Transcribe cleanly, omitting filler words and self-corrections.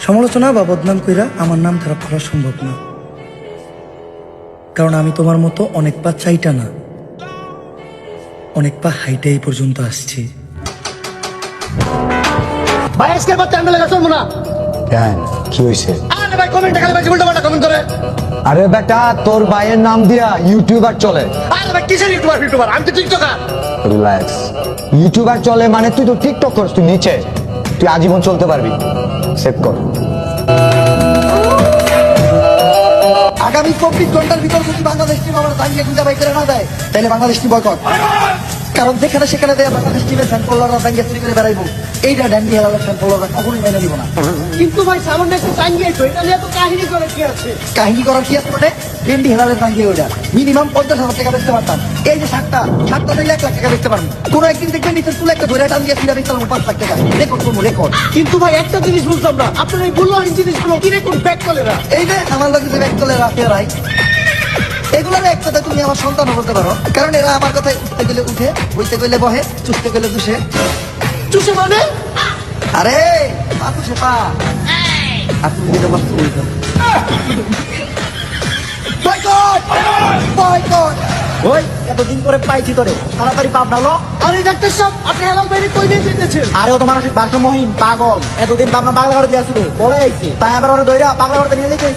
সমালোচনা বা বদনাম কইরা আমার নাম খারাপ করা সম্ভব না, কারণ আমি তোমার মতো অনেক পা চাইটা না, অনেক পা হাইটে এই পর্যন্ত আসছি। ভাই আজকের পর টাইম লাগা চলবো না। কেন কি হয়েছে? আরে ভাই কমেন্ট খালি ভাই উল্টো পাল্টা কমেন্ট করে। আরে বেটা তোর ভাইয়ের নাম দিয়া ইউটিউবার চলে। আরে ভাই কিসের ইউটিউবার আমি তো টিকটকার। রিল্যাক্স, ইউটিউবার চলে মানে তুই তো টিকটক করছ, তুই নিচে, তুই আজীবন চলতে পারবি। সেভ কর। আগামী 24 ঘন্টার ভিতর যদি বাংলাদেশ টিম আমার দাঁড়িয়ে খুঁজে বাই করে না দেয় তাহলে বাংলাদেশ টিম বয়কট। কারণ যেখানে সেখানে দেয় বাংলাদেশ টিমের ফ্যান ফলোয়াররা ব্যাঙ্গে চুরি করে বেড়াইবো, এইটা ড্যান্ডি হেলালের ফ্যান ফলোয়াররা কখনোই মেনে নিব না। কিন্তু ভাই সামান্য একটু টাঙ্গিয়ে তো এটা নিয়ে তো কাহিনী করে কি আছে? কাহিনী করার কি আছে মানে? ড্যান্ডি হেলালের দাঁড়িয়ে ওইটা মিনিমাম 50,000 টাকা বেচতে পারতাম। এই যে শার্টটা দিলে 1 লাখ টাকা বেচতে পারবো। কোনো একদিন দেখবেন নিচের তুলে একটা ধরে টান দিয়ে ফিরে বেচতে পারবো 5 লাখ টাকা। রেকর্ড করবো রেকর্ড। কিন্তু ভাই একটা জিনিস বুঝলাম না, আপনার এই বুল্লাহীন জিনিসগুলো কি রেকর্ড ব্যাক করে না? এই যে আমার লোক যে ব্যাগ চলে রাখে রাই, এগুলোর এক কথা তুমি আমার সন্তান বলতে পারো, কারণ এরা আমার কথায় উঠতে গেলে উঠে, বইতে গেলে বহে, চুষতে গেলে চুষে। চুষে মানে? আরে পা চুষে পা। আর তুমি যেটা বলছো উল্টো। বয়কট! বয়কট! ওই এতদিন পরে পাইছি তোরে, তাড়াতাড়ি পাপ ঢালো। আরে ডাক্তার সাহেব আপনি হেলাল ভাইরে কই নিয়ে যেতেছেন? আরে ও তো মানসিক ভারসাম্যহীন পাগল, এতদিন তো আপনার বাংলা ঘরে দিয়ে আসবে বলে আইছি, তাই আবার ওরা দইরা বাংলা ঘরে নিয়ে যেতে।